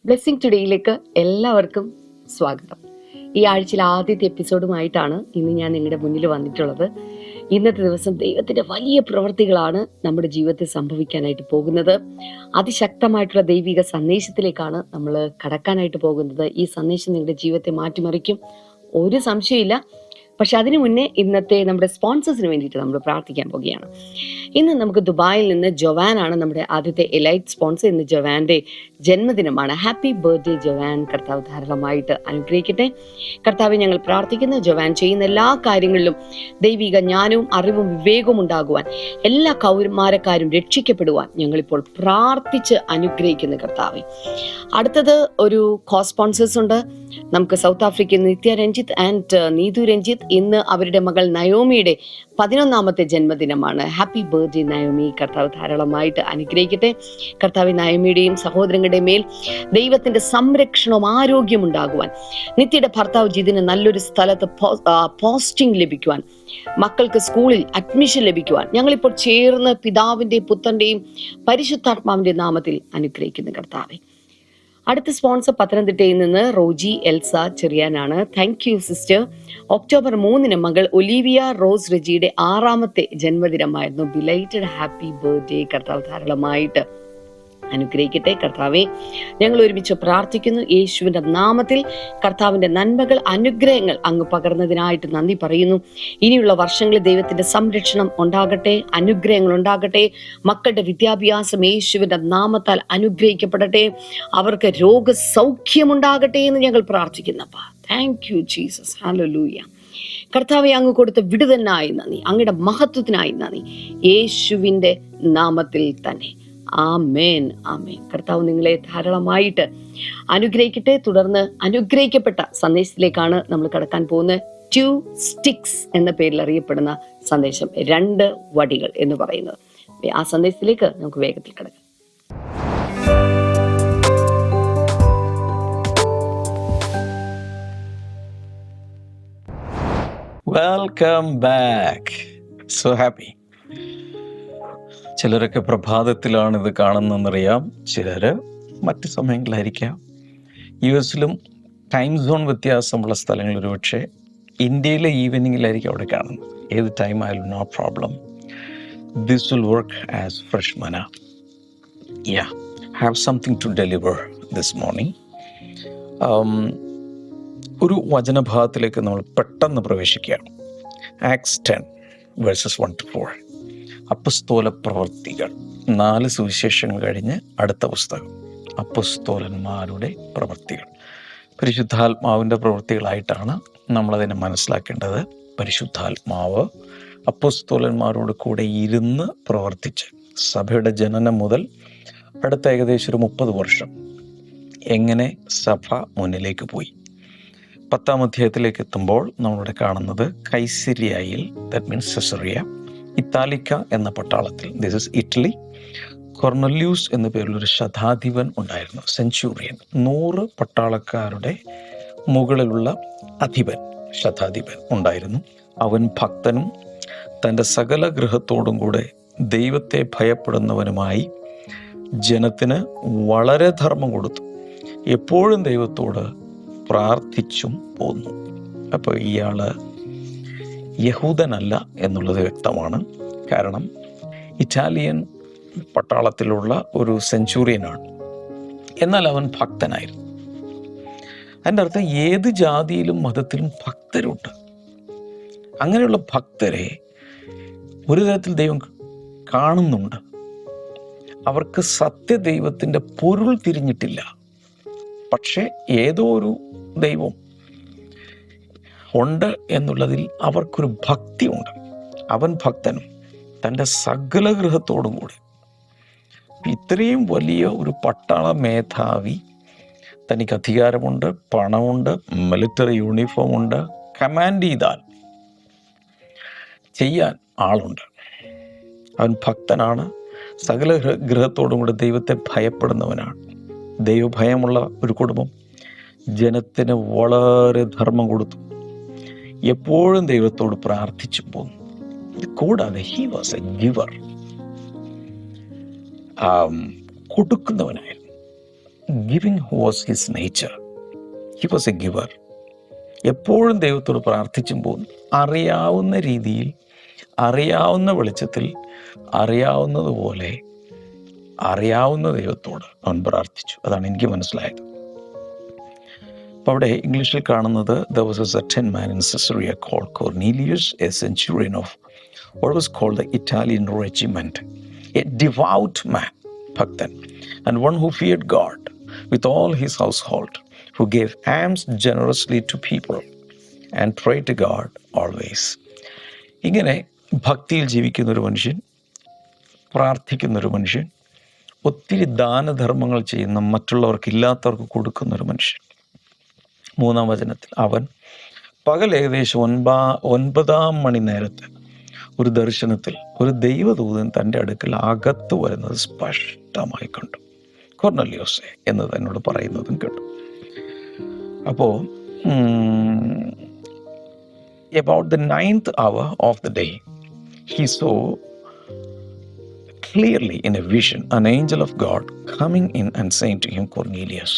Blessing ടുഡേയിലേക്ക് എല്ലാവർക്കും സ്വാഗതം. ഈ ആഴ്ചയിലെ ആദ്യത്തെ എപ്പിസോഡുമായിട്ടാണ് ഇന്ന് ഞാൻ നിങ്ങളുടെ മുന്നിൽ വന്നിട്ടുള്ളത്. ഇന്നത്തെ ദിവസം ദൈവത്തിൻ്റെ വലിയ പ്രവൃത്തികളാണ് നമ്മുടെ ജീവിതത്തിൽ സംഭവിക്കാനായിട്ട് പോകുന്നത്. അതിശക്തമായിട്ടുള്ള ദൈവിക സന്ദേശത്തിലേക്കാണ് നമ്മൾ കടക്കാനായിട്ട് പോകുന്നത്. ഈ സന്ദേശം നിങ്ങളുടെ ജീവിതത്തെ മാറ്റിമറിക്കും, ഒരു സംശയമില്ല. പക്ഷെ അതിനു മുന്നേ ഇന്നത്തെ നമ്മുടെ സ്പോൺസേഴ്സിന് വേണ്ടിയിട്ട് നമ്മൾ പ്രാർത്ഥിക്കാൻ പോവുകയാണ്. ഇന്ന് നമുക്ക് ദുബായിൽ നിന്ന് ജോവാൻ ആണ് നമ്മുടെ ആദ്യത്തെ എലൈറ്റ് സ്പോൺസർ. ഇന്ന് ജോവാൻ്റെ ജന്മദിനമാണ്. Happy birthday Joan. കർത്താവ് ധാരാളമായിട്ട് അനുഗ്രഹിക്കട്ടെ. കർത്താവെ, ഞങ്ങൾ പ്രാർത്ഥിക്കുന്നു ജോവാൻ ചെയ്യുന്ന എല്ലാ കാര്യങ്ങളിലും ദൈവിക ജ്ഞാനവും അറിവും വിവേകവും ഉണ്ടാകുവാൻ, എല്ലാ കൗമാരക്കാരും രക്ഷിക്കപ്പെടുവാൻ ഞങ്ങളിപ്പോൾ പ്രാർത്ഥിച്ച് അനുഗ്രഹിക്കുന്നു കർത്താവെ. അടുത്തത് ഒരു കോ സ്പോൺസേഴ്സ് ഉണ്ട്. നമുക്ക് സൗത്ത് ആഫ്രിക്കയിൽ നിത്യ രഞ്ജിത്ത് ആൻഡ് നീതു രഞ്ജിത്ത്. ഇന്ന് അവരുടെ മകൾ നയോമിയുടെ 11ാമത്തെ ജന്മദിനമാണ്. Happy birthday Naomi. കർത്താവ് ധാരാളമായിട്ട് അനുഗ്രഹിക്കട്ടെ. കർത്താവ് നയോമിയുടെയും സഹോദരങ്ങളുടെയും മേൽ ദൈവത്തിന്റെ സംരക്ഷണവും ആരോഗ്യം ഉണ്ടാകുവാൻ, നിത്യയുടെ ഭർത്താവ് ജിതിന് നല്ലൊരു സ്ഥലത്ത് പോസ്റ്റിംഗ് ലഭിക്കുവാൻ, മക്കൾക്ക് സ്കൂളിൽ അഡ്മിഷൻ ലഭിക്കുവാൻ ഞങ്ങളിപ്പോൾ ചേർന്ന് പിതാവിൻ്റെയും പുത്രൻ്റെയും പരിശുദ്ധാത്മാവിൻ്റെ നാമത്തിൽ അനുഗ്രഹിക്കുന്നു കർത്താവെ. അടുത്ത സ്പോൺസർ പത്തനംതിട്ടയിൽ നിന്ന് റോജി എൽസ ചെറിയാനാണ്. Thank you sister. ഒക്ടോബർ 3 മകൾ ഒലീവിയ റോസ് റെജിയുടെ 6ാമത്തെ ജന്മദിനമായിരുന്നു. Belated happy birthday. കർത്താവ് ധാരാളമായിട്ട് അനുഗ്രഹിക്കട്ടെ. കർത്താവെ, ഞങ്ങൾ ഒരുമിച്ച് പ്രാർത്ഥിക്കുന്നു. യേശുവിൻ്റെ നാമത്തിൽ കർത്താവിൻ്റെ നന്മകൾ, അനുഗ്രഹങ്ങൾ അങ്ങ് പകർന്നതിനായിട്ട് നന്ദി പറയുന്നു. ഇനിയുള്ള വർഷങ്ങളിൽ ദൈവത്തിൻ്റെ സംരക്ഷണം ഉണ്ടാകട്ടെ, അനുഗ്രഹങ്ങൾ ഉണ്ടാകട്ടെ. മക്കളുടെ വിദ്യാഭ്യാസം യേശുവിൻ്റെ നാമത്താൽ അനുഗ്രഹിക്കപ്പെടട്ടെ. അവർക്ക് രോഗസൗഖ്യമുണ്ടാകട്ടെ എന്ന് ഞങ്ങൾ പ്രാർത്ഥിക്കുന്നപ്പാ. Thank you Jesus. ഹല്ലേലൂയ. കർത്താവെ, അങ്ങ് കൊടുത്ത വിടുതലിനായി നന്ദി, അങ്ങയുടെ മഹത്വത്തിനായി നന്ദി, യേശുവിൻ്റെ നാമത്തിൽ തന്നെ. ആമേൻ, ആമേൻ. കർത്താവ് നിങ്ങളെ ധാരാളമായിട്ട് അനുഗ്രഹിക്കട്ടെ. തുടർന്ന് അനുഗ്രഹിക്കപ്പെട്ട സന്ദേശത്തിലേക്കാണ് നമ്മൾ കടക്കാൻ പോകുന്നത്. 2 sticks എന്ന പേരിൽ അറിയപ്പെടുന്ന സന്ദേശം, 2 വടികൾ എന്ന് പറയുന്നത്. ആ സന്ദേശത്തിലേക്ക് നമുക്ക് വേഗത്തിൽ കടക്കാം. Welcome back. So happy. ചിലരൊക്കെ പ്രഭാതത്തിലാണ് ഇത് കാണുന്നതെന്നറിയാം, ചിലർ മറ്റ് സമയങ്ങളിലായിരിക്കാം. US-ലും ടൈം സോൺ വ്യത്യാസമുള്ള സ്ഥലങ്ങളിൽ ഒരുപക്ഷെ ഇന്ത്യയിലെ ഈവനിങ്ങിലായിരിക്കും അവിടെ കാണുന്നത്. ഏത് ടൈം ആയാലും no problem. This will work as fresh manna. Yeah, have something to deliver this morning. ഒരു വചനഭാഗത്തിലേക്ക് നമ്മൾ പെട്ടെന്ന് പ്രവേശിക്കുകയാണ്. ആക്ട്സ് 10:1-4. അപ്പസ്തോല പ്രവൃത്തികൾ. 4 സുവിശേഷങ്ങൾ കഴിഞ്ഞ് അടുത്ത പുസ്തകം, അപ്പസ്തോലന്മാരുടെ പ്രവൃത്തികൾ. പരിശുദ്ധാത്മാവിൻ്റെ പ്രവൃത്തികളായിട്ടാണ് നമ്മളതിനെ മനസ്സിലാക്കേണ്ടത്. പരിശുദ്ധാത്മാവ് അപ്പസ്തോലന്മാരോട് കൂടെ ഇരുന്ന് പ്രവർത്തിച്ച് സഭയുടെ ജനനം മുതൽ അടുത്ത ഏകദേശം ഒരു 30 വർഷം എങ്ങനെ സഭ മുന്നിലേക്ക് പോയി. 10ാം അധ്യായത്തിലേക്ക് എത്തുമ്പോൾ നമ്മളിവിടെ കാണുന്നത് കൈസരിയയിൽ, ദാറ്റ് മീൻസ് സെസറിയ, ഇത്താലിക്ക എന്ന പട്ടാളത്തിൽ, ദിസ് ഇസ് ഇറ്റലി, കൊർണല്യൂസ് എന്ന പേരിലൊരു ശതാധിപൻ ഉണ്ടായിരുന്നു, സെഞ്ചൂറിയൻ. 100 പട്ടാളക്കാരുടെ മുകളിലുള്ള അധിപൻ, ശതാധിപൻ ഉണ്ടായിരുന്നു. അവൻ ഭക്തനും തൻ്റെ സകല ഗൃഹത്തോടും കൂടെ ദൈവത്തെ ഭയപ്പെടുന്നവനുമായി ജനത്തിന് വളരെ ധർമ്മം കൊടുത്തു. എപ്പോഴും ദൈവത്തോട് പ്രാർത്ഥിച്ചും പോന്നു. അപ്പോൾ ഇയാള് യഹൂദനല്ല എന്നുള്ളത് വ്യക്തമാണ്. കാരണം ഇറ്റാലിയൻ പട്ടാളത്തിലുള്ള ഒരു സെഞ്ചൂറിയനാണ്. എന്നാൽ അവൻ ഭക്തനായിരുന്നു. അതിൻ്റെ അർത്ഥം ഏത് ജാതിയിലും മതത്തിലും ഭക്തരുണ്ട്. അങ്ങനെയുള്ള ഭക്തരെ ഒരു തരത്തിൽ ദൈവം കാണുന്നുണ്ട്. അവർക്ക് സത്യദൈവത്തിൻ്റെ പൊരുൾ തിരിഞ്ഞിട്ടില്ല. പക്ഷേ ഏതോ ഒരു ദൈവം ഉണ്ട് എന്നുള്ളതിൽ അവർക്കൊരു ഭക്തിയുണ്ട്. അവൻ ഭക്തനും തൻ്റെ സകല ഗൃഹത്തോടും കൂടി. ഇത്രയും വലിയ ഒരു പട്ടാള മേധാവി, തനിക്ക് അധികാരമുണ്ട്, പണമുണ്ട്, മിലിറ്ററി യൂണിഫോം ഉണ്ട്, കമാൻഡ് ചെയ്താൽ ചെയ്യാൻ ആളുണ്ട്. അവൻ ഭക്തനാണ്, സകല ഗൃഹത്തോടും കൂടി ദൈവത്തെ ഭയപ്പെടുന്നവനാണ്. ദൈവഭയമുള്ള ഒരു കുടുംബം ജനത്തിന് വളരെ ധർമ്മം കൊടുത്തു. എപ്പോഴും ദൈവത്തോട് പ്രാർത്ഥിച്ചു പോന്നു. കൂടാതെ ഹി വാസ് എ ഗിവർ, കൊടുക്കുന്നവനായിരുന്നു. Giving was his nature. He was a giver. എപ്പോഴും ദൈവത്തോട് പ്രാർത്ഥിച്ചും പോകുന്നു. അറിയാവുന്ന രീതിയിൽ, അറിയാവുന്ന വെളിച്ചത്തിൽ, അറിയാവുന്നതുപോലെ അറിയാവുന്ന ദൈവത്തോട് അവൻ പ്രാർത്ഥിച്ചു. അതാണ് എനിക്ക് മനസ്സിലായത്. അപ്പോൾ അവിടെ ഇംഗ്ലീഷിൽ കാണുന്നത്, there was a certain man in Caesarea called Cornelius, a centurion of what was called the Italian regiment, a devout man, ഭക്തൻ, and one who feared God with all his household, who gave alms generously to people and prayed to God always. ഇങ്ങനെ ഭക്തിയിൽ ജീവിക്കുന്നൊരു മനുഷ്യൻ, പ്രാർത്ഥിക്കുന്നൊരു മനുഷ്യൻ, ഒത്തിരി ദാനധർമ്മങ്ങൾ ചെയ്യുന്ന, മറ്റുള്ളവർക്ക് ഇല്ലാത്തവർക്ക് കൊടുക്കുന്നൊരു മനുഷ്യൻ. 3-ാം വചനത്തിൽ അവൻ പകൽ ഏകദേശം 9 മണി നേരത്ത് ഒരു ദർശനത്തിൽ ഒരു ദൈവദൂതൻ തൻ്റെ അടുക്കൽ അകത്ത് വരുന്നത് സ്പഷ്ടമായി കണ്ടു. കൊർന്നല്യോസേ എന്ന് തന്നോട് പറയുന്നതും കേട്ടു. അപ്പോൾ about the 9th hour of the day, he saw clearly in a vision an angel of God coming in and saying to him, Cornelius.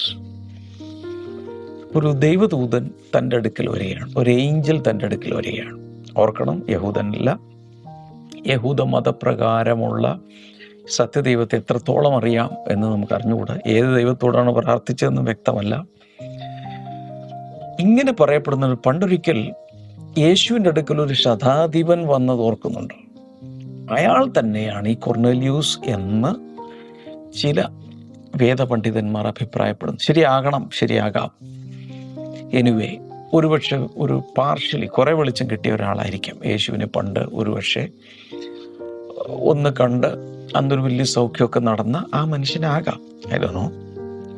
ഒരു ദൈവദൂതൻ തൻ്റെ അടുക്കൽ വരികയാണ്, ഒരു ഏഞ്ചൽ തൻ്റെ അടുക്കൽ വരികയാണ്. ഓർക്കണം, യഹൂദനല്ല. യഹൂദ മതപ്രകാരമുള്ള സത്യദൈവത്തെ എത്രത്തോളം അറിയാം എന്ന് നമുക്ക് അറിഞ്ഞുകൂടാ. ഏത് ദൈവത്തോടാണ് പ്രാർത്ഥിച്ചതെന്ന് വ്യക്തമല്ല. ഇങ്ങനെ പറയപ്പെടുന്നത്, പണ്ടൊരിക്കൽ യേശുവിൻ്റെ അടുക്കൽ ഒരു ശതാധിപൻ വന്നത് ഓർക്കുന്നുണ്ട്. അയാൾ തന്നെയാണ് ഈ കൊർന്നേലിയൂസ് എന്ന് ചില വേദപണ്ഡിതന്മാർ അഭിപ്രായപ്പെടുന്നു. ശരിയാകാം. എനിവേ, ഒരുപക്ഷെ ഒരു പാർഷ്യലി കുറേ വെളിച്ചം കിട്ടിയ ഒരാളായിരിക്കാം. യേശുവിനെ പണ്ട് ഒരുപക്ഷെ ഒന്ന് കണ്ട് അന്നൊരു വലിയ സൗഖ്യമൊക്കെ നടന്ന ആ മനുഷ്യനാകാം. I don't know.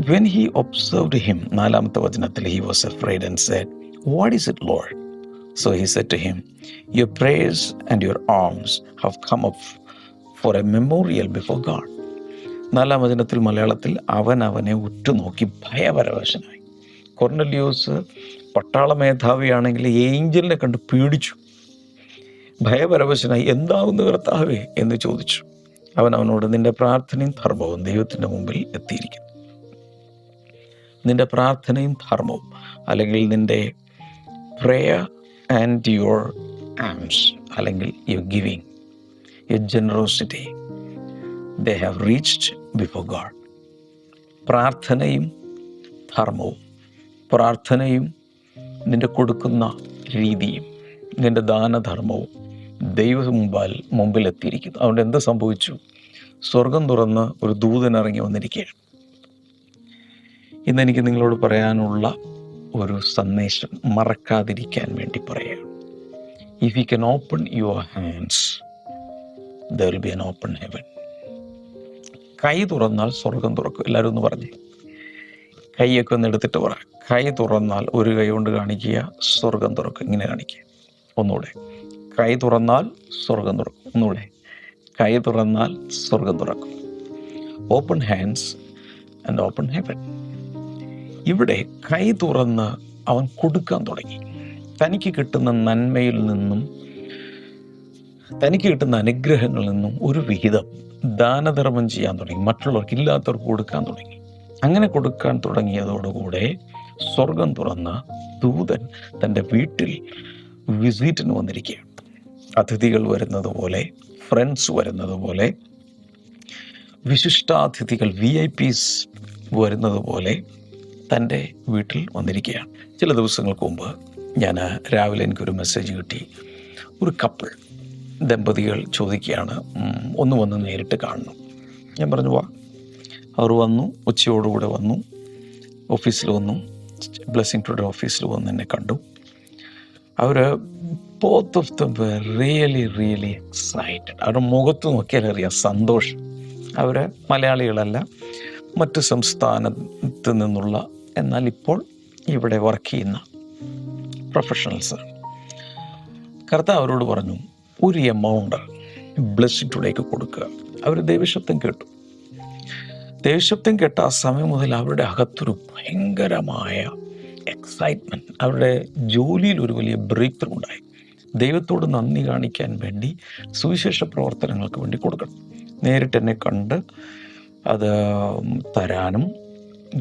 When he observed him, 4-ാമത്തെ വചനത്തിൽ, he was afraid and said, What is it, Lord? So he said to him, Your prayers and your alms have come up for a memorial before God. 4-ാം വചനത്തിൽ മലയാളത്തിൽ, അവനെ ഉറ്റുനോക്കി ഭയപരവശനായി. കൊർന്നല്യോസ് പട്ടാള മേധാവിയാണെങ്കിൽ ഏഞ്ചലിനെ കണ്ട് പേടിച്ചു, ഭയപരവശനായി. എന്താവുന്നു കർത്താവേ എന്ന് ചോദിച്ചു. അവനോട്, നിന്റെ പ്രാർത്ഥനയും ധർമ്മവും ദൈവത്തിൻ്റെ മുമ്പിൽ എത്തിയിരിക്കുന്നു. നിന്റെ പ്രാർത്ഥനയും ധർമ്മവും, അല്ലെങ്കിൽ നിന്റെ prayer and your alms, അല്ലെങ്കിൽ your giving, your generosity, they have reached before God. പ്രാർത്ഥനയും ധർമ്മവും, പ്രാർത്ഥനയും നിന്റെ കൊടുക്കുന്ന രീതിയും നിന്റെ ദാനധർമ്മവും മുമ്പിൽ എത്തിയിരിക്കുന്നു. അതുകൊണ്ട് എന്ത് സംഭവിച്ചു? സ്വർഗം തുറന്ന് ഒരു ദൂതൻ ഇറങ്ങി വന്നിരിക്കുകയാണ്. ഇന്നെനിക്ക് നിങ്ങളോട് പറയാനുള്ള ഒരു സന്ദേശം മറക്കാതിരിക്കാൻ വേണ്ടി പറയാം. If you can open your hands, there will be an open heaven. കൈ തുറന്നാൽ സ്വർഗം തുറക്കും. എല്ലാവരും ഒന്ന് പറഞ്ഞേ, കൈയൊക്കെ ഒന്ന് എടുത്തിട്ട് പറ. കൈ തുറന്നാൽ, ഒരു കൈ കൊണ്ട് കാണിക്കുക, സ്വർഗം തുറക്കും. ഇങ്ങനെ കാണിക്കുക. ഒന്നുകൂടെ, കൈ തുറന്നാൽ സ്വർഗം തുറക്കും. ഒന്നുകൂടെ, കൈ തുറന്നാൽ സ്വർഗം തുറക്കും. Open hands and open heaven. ഇവിടെ കൈ തുറന്ന് അവൻ കൊടുക്കാൻ തുടങ്ങി. തനിക്ക് കിട്ടുന്ന നന്മയിൽ നിന്നും, തനിക്ക് കിട്ടുന്ന അനുഗ്രഹങ്ങളിൽ നിന്നും ഒരു വിഹിതം ദാനധർമ്മം ചെയ്യാൻ തുടങ്ങി. മറ്റുള്ളവർക്ക്, ഇല്ലാത്തവർക്ക് കൊടുക്കാൻ തുടങ്ങി. അങ്ങനെ കൊടുക്കാൻ തുടങ്ങിയതോടുകൂടെ സ്വർഗം തുറന്ന ദൂതൻ തൻ്റെ വീട്ടിൽ വിസിറ്റിന് വന്നിരിക്കുകയാണ്. അതിഥികൾ വരുന്നത് പോലെ, ഫ്രണ്ട്സ് വരുന്നത് പോലെ, വിശിഷ്ടാതിഥികൾ VIPs വരുന്നത് പോലെ തൻ്റെ വീട്ടിൽ വന്നിരിക്കുകയാണ്. ചില ദിവസങ്ങൾക്ക് മുമ്പ് ഞാൻ രാവിലെ എനിക്കൊരു മെസ്സേജ് കിട്ടി. ഒരു കപ്പിൾ, ദമ്പതികൾ ചോദിക്കുകയാണ്, ഒന്ന് വന്ന് നേരിട്ട് കാണണം. ഞാൻ പറഞ്ഞു, വാ. അവർ വന്നു, ഉച്ചയോടുകൂടെ വന്നു, ഓഫീസിൽ വന്നു, ബ്ലെസ്സിങ് ടുഡേ ഓഫീസിൽ വന്ന് എന്നെ കണ്ടു. അവർ both of them were really excited. അവരുടെ മുഖത്ത് നോക്കിയാൽ അറിയാം സന്തോഷം. അവർ മലയാളികളല്ല, മറ്റ് സംസ്ഥാനത്ത് നിന്നുള്ള, എന്നാൽ ഇപ്പോൾ ഇവിടെ വർക്ക് ചെയ്യുന്ന പ്രൊഫഷണൽസാണ്. കർത്താവ് അവരോട് പറഞ്ഞു, ഒരു എമൗണ്ട് ബ്ലെസ്സിങ് ടുഡേക്ക് കൊടുക്കുക. അവർ ദൈവശബ്ദം കേട്ടു. ദൈവശബ്ദം കേട്ട ആ സമയം മുതൽ അവരുടെ അകത്തൊരു ഭയങ്കരമായ എക്സൈറ്റ്മെൻറ്റ്, അവരുടെ ജോലിയിൽ ഒരു വലിയ ബ്രേക്ക് ത്രൂ ഉണ്ടായി. ദൈവത്തോട് നന്ദി കാണിക്കാൻ വേണ്ടി, സുവിശേഷ പ്രവർത്തനങ്ങൾക്ക് വേണ്ടി കൊടുക്കണം. നേരിട്ട് എന്നെ കണ്ട് അത് തരാനും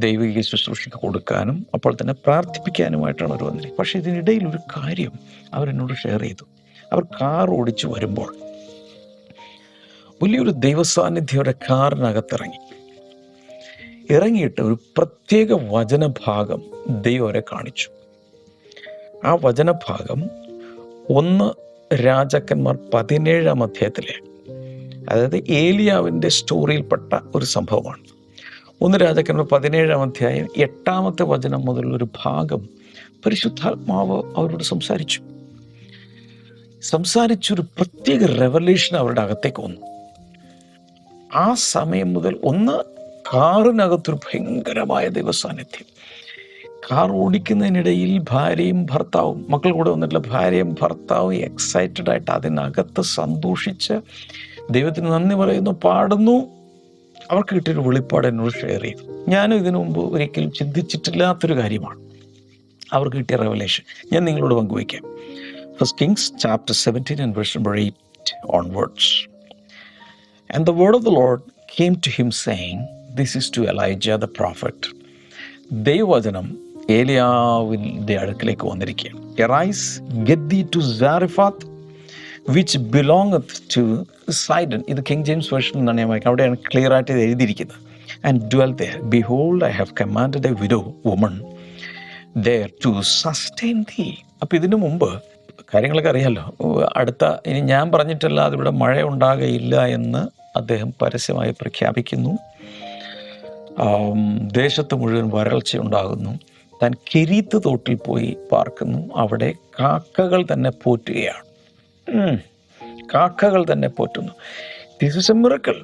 ദൈവിക ശുശ്രൂഷയ്ക്ക് കൊടുക്കാനും അപ്പോൾ തന്നെ പ്രാർത്ഥിപ്പിക്കാനുമായിട്ടാണ് അവർ വന്നിരിക്കുന്നത്. പക്ഷേ ഇതിനിടയിൽ ഒരു കാര്യം അവരെന്നോട് ഷെയർ ചെയ്തു. അവർ കാർ ഓടിച്ചു വരുമ്പോൾ വലിയൊരു ദൈവസാന്നിധ്യം അവരുടെ കാറിനകത്തിറങ്ങി. ഇറങ്ങിയിട്ട് ഒരു പ്രത്യേക വചനഭാഗം ദൈവം അവരെ കാണിച്ചു. ആ വചനഭാഗം 1 രാജാക്കന്മാർ 17-ാം അധ്യായത്തിലെ, അതായത് ഏലിയാവിൻ്റെ സ്റ്റോറിയിൽപ്പെട്ട ഒരു സംഭവമാണ്. 1 രാജാക്കന്മാർ 17-ാം അധ്യായം 8-ാമത്തെ വചനം മുതലുള്ളൊരു ഭാഗം പരിശുദ്ധാത്മാവ് അവരോട് സംസാരിച്ചൊരു പ്രത്യേക റെവലേഷൻ അവരുടെ അകത്തേക്ക് വന്നു. ആ സമയം മുതൽ കാറിനകത്തൊരു ഭയങ്കരമായ ദൈവസാന്നിധ്യം. കാർ ഓടിക്കുന്നതിനിടയിൽ ഭാര്യയും ഭർത്താവും, മക്കൾ കൂടെ വന്നിട്ടുള്ള ഭാര്യയും ഭർത്താവും എക്സൈറ്റഡ് ആയിട്ട് അതിനകത്ത് സന്തോഷിച്ച് ദൈവത്തിന് നന്ദി പറയുന്നു, പാടുന്നു. അവർക്ക് കിട്ടിയൊരു വെളിപ്പാട് എന്നോട് ഷെയർ ചെയ്തു. ഞാനും ഇതിനു മുമ്പ് ഒരിക്കലും ചിന്തിച്ചിട്ടില്ലാത്തൊരു കാര്യമാണ് അവർക്ക് കിട്ടിയ റെവലേഷൻ. ഞാൻ നിങ്ങളോട് പങ്കുവയ്ക്കാം. 1 Kings chapter 17 and verse number 8 onwards. And the word of the Lord came to him saying, this is to Elijah the prophet. ദൈവവചനം ഏലിയാവിൻ്റെ അടുക്കിലേക്ക് വന്നിരിക്കുകയാണ്. Arise, get thee to Zarephath, which belongeth to Sidon. ഇത് king James version എന്നാണ് ഞാൻ വായിക്കുന്നത്. അവിടെയാണ് clear ആയിട്ട് ഇത് എഴുതിയിരിക്കുന്നത്. And dwell there. Behold, I have commanded a widow woman there to sustain thee. അപ്പം ഇതിനു മുമ്പ് കാര്യങ്ങളൊക്കെ അറിയാമല്ലോ. ഇനി ഞാൻ പറഞ്ഞിട്ടല്ലാതെ ഇവിടെ മഴ ഉണ്ടാകുകയില്ല എന്ന് അദ്ദേഹം പരസ്യമായി പ്രഖ്യാപിക്കുന്നു. ദേശത്ത് മുഴുവൻ വരൾച്ച ഉണ്ടാകുന്നു. താൻ കെരീത്ത് തോട്ടിൽ പോയി പാർക്കുന്നു. അവിടെ കാക്കകൾ തന്നെ പോറ്റുകയാണ്. കാക്കകൾ തന്നെ പോറ്റുന്നു. This is a miracle.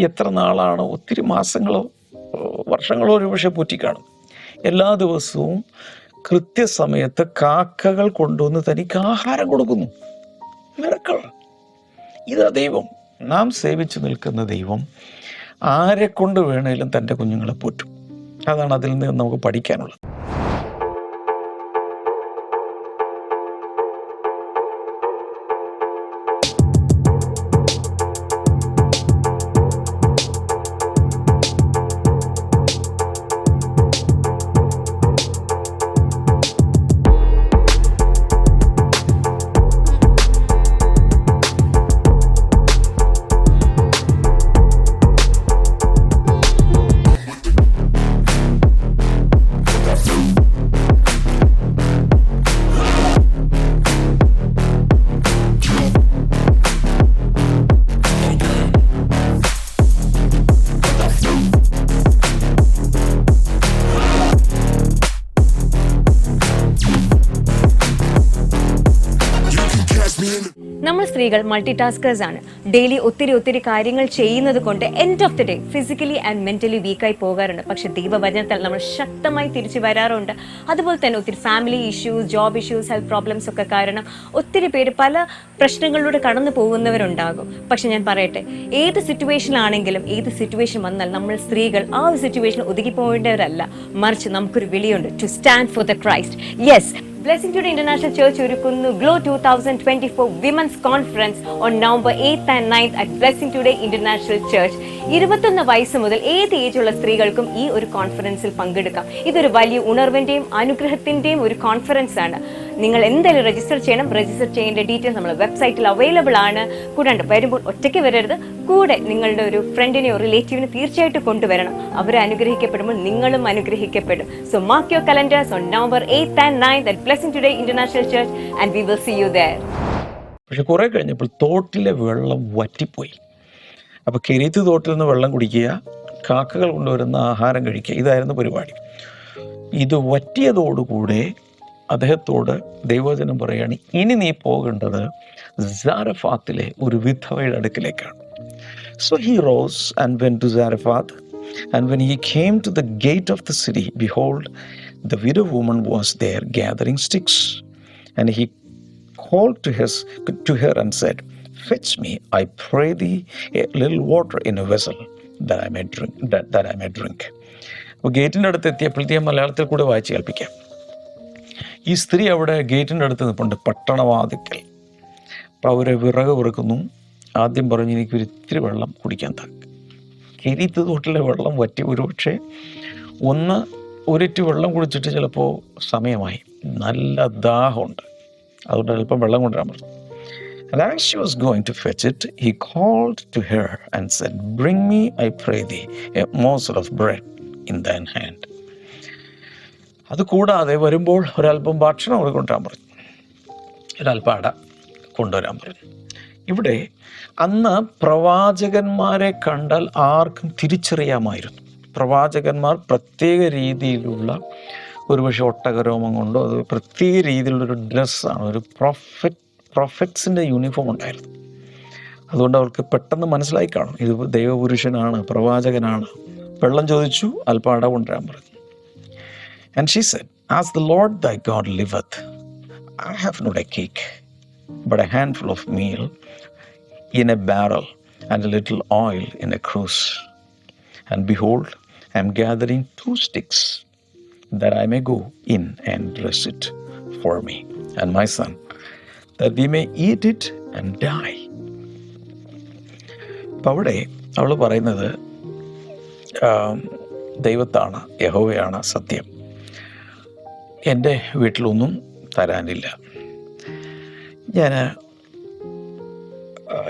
എത്ര നാളാണോ, ഒത്തിരി മാസങ്ങളോ വർഷങ്ങളോ ഒരു പക്ഷേ പോറ്റിക്കാണും. എല്ലാ ദിവസവും കൃത്യസമയത്ത് കാക്കകൾ കൊണ്ടുവന്ന് തനിക്ക് ആഹാരം കൊടുക്കുന്നു. മിറക്കിൾ. ഇതാ ദൈവം. നാം സേവിച്ചു നിൽക്കുന്ന ദൈവം ആരെക്കൊണ്ട് വേണേലും തൻ്റെ കുഞ്ഞുങ്ങളെ പോറ്റും. അതാണ് അതിൽ നിന്ന് നമുക്ക് പഠിക്കാനുള്ളത്. നമ്മൾ സ്ത്രീകൾ മൾട്ടി ടാസ്കേഴ്സ് ആണ്. ഡെയിലി ഒത്തിരി കാര്യങ്ങൾ ചെയ്യുന്നത് കൊണ്ട് end of the day physically and mentally വീക്കായി പോകാറുണ്ട്. പക്ഷെ ദൈവവചനത്തിൽ നമ്മൾ ശക്തമായി തിരിച്ചു വരാറുണ്ട്. അതുപോലെ തന്നെ ഒത്തിരി family issues, job issues, health problems ഒക്കെ കാരണം ഒത്തിരി പേര് പല പ്രശ്നങ്ങളിലൂടെ കടന്നു പോകുന്നവരുണ്ടാകും. പക്ഷെ ഞാൻ പറയട്ടെ, ഏത് സിറ്റുവേഷനിലാണെങ്കിലും ഏത് സിറ്റുവേഷൻ വന്നാൽ നമ്മൾ സ്ത്രീകൾ ആ ഒരു സിറ്റുവേഷൻ ഒതുങ്ങി പോകേണ്ടവരല്ല. മറിച്ച് നമുക്കൊരു വിളിയുണ്ട്, to stand for the Christ. Yes, Blessing Today International Church ഒരുക്കുന്നു Glow 2024 Women's Conference on November 8th and 9th at Blessing Today International Church. 21 വയസ്സ് മുതൽ ഏത് ഏജുള്ള സ്ത്രീകൾക്കും ഈ ഒരു കോൺഫറൻസിൽ പങ്കെടുക്കാം. ഇതൊരു വലിയ ഉണർവിന്റെയും അനുഗ്രഹത്തിന്റെയും ഒരു കോൺഫറൻസ് ആണ്. നിങ്ങൾ എന്തായാലും രജിസ്റ്റർ ചെയ്യണം. രജിസ്റ്റർ ചെയ്യേണ്ട ഡീറ്റെയിൽസ് നമ്മുടെ വെബ്സൈറ്റിൽ അവൈലബിൾ ആണ്. കൂടാണ്ട് വരുമ്പോൾ ഒറ്റയ്ക്ക് വരരുത്, കൂടെ നിങ്ങളുടെ ഒരു ഫ്രണ്ടിനെയോ റിലേറ്റീവിനെ തീർച്ചയായിട്ടും കൊണ്ടുവരണം. അവരെ അനുഗ്രഹിക്കപ്പെടുമ്പോൾ നിങ്ങളും അനുഗ്രഹിക്കപ്പെടും. So mark your calendars on November 8th and 9th at Blessing Today International Church and we will see you there. പക്ഷെ കുറെ കഴിഞ്ഞപ്പോൾ തോട്ടിലെ വെള്ളം വറ്റിപ്പോയി. അപ്പോൾ കെരീത്ത് തോട്ടിൽ നിന്ന് വെള്ളം കുടിക്കുക, കാക്കകൾ കൊണ്ടുവരുന്ന ആഹാരം കഴിക്കുക, ഇതായിരുന്നു പരിപാടി. ഇത് വറ്റിയതോടുകൂടെ അദ്ദേഹത്തോട് ദൈവവചനം പറയുകയാണ്, ഇനി നീ പോകേണ്ടത് സാരഫാത്തിലെ ഒരു വിധവയുടെ അടുക്കിലേക്കാണ്. So he rose and went to Zarephath, and when he came to the gate of the city, behold, the widow woman was there gathering sticks. And he called to her and said, fetch me, I pray thee, a little water in a vessel that I may drink. അപ്പോൾ ഗേറ്റിൻ്റെ അടുത്ത് എത്തിയപ്പോഴത്തേക്കും മലയാളത്തിൽ കൂടെ വായിച്ച് കേൾപ്പിക്കാം. ഈ സ്ത്രീ അവിടെ ഗേറ്റിൻ്റെ അടുത്ത് നിൽപ്പുണ്ട്, പട്ടണവാതിക്കൽ. അപ്പോൾ അവരെ വിറക് വിറക്കുന്നു. ആദ്യം പറഞ്ഞു, എനിക്കൊരു ഇത്തിരി വെള്ളം കുടിക്കാൻ താ. കെരീത്ത് തോട്ടിലെ വെള്ളം വറ്റി ഒരുപക്ഷെ ഒന്ന് ഒരിറ്റ് വെള്ളം കുടിച്ചിട്ട് ചിലപ്പോൾ സമയമായി, നല്ല ദാഹമുണ്ട്, അതുകൊണ്ട് അല്പം വെള്ളം കൊണ്ടുവരാൻ പറഞ്ഞു. And as she was going to fetch it, he called to her and said, "Bring me, I pray thee, a morsel of bread in thine hand." അത് കൂടാതെ വരുമ്പോൾ ഒരല്പം ഭക്ഷണം അവിടെ കൊണ്ടുവരാൻ പറഞ്ഞു, ഒരല്പം അട കൊണ്ടുവരാൻ പറഞ്ഞു. ഇവിടെ അന്ന് പ്രവാചകന്മാരെ കണ്ടാൽ ആർക്കും തിരിച്ചറിയാമായിരുന്നു. പ്രവാചകന്മാർ പ്രത്യേക രീതിയിലുള്ള ഒരുപക്ഷെ ഒട്ടകരോമം കൊണ്ടോ അത് പ്രത്യേക രീതിയിലുള്ളൊരു ഡ്രസ്സാണ്, ഒരു പ്രൊഫറ്റ്സിൻ്റെ യൂണിഫോം ഉണ്ടായിരുന്നു. അതുകൊണ്ട് അവർക്ക് പെട്ടെന്ന് മനസ്സിലായി കാണും ഇത് ദൈവപുരുഷനാണ്, പ്രവാചകനാണ്. വെള്ളം ചോദിച്ചു, അല്പം അട കൊണ്ടുവരാൻ പറഞ്ഞു. And she said, "As the Lord thy God liveth, I have not a cake, but a handful of meal in a barrel, and a little oil in a cruse. And behold, I am gathering 2 sticks, that I may go in and dress it for me and my son, that we may eat it and die." അപ്പം അവിടെ അവൾ പറയുന്നത് ദൈവത്താണ്, യഹോവയാണ് സത്യം, എൻ്റെ വീട്ടിലൊന്നും തരാനില്ല. ഞാൻ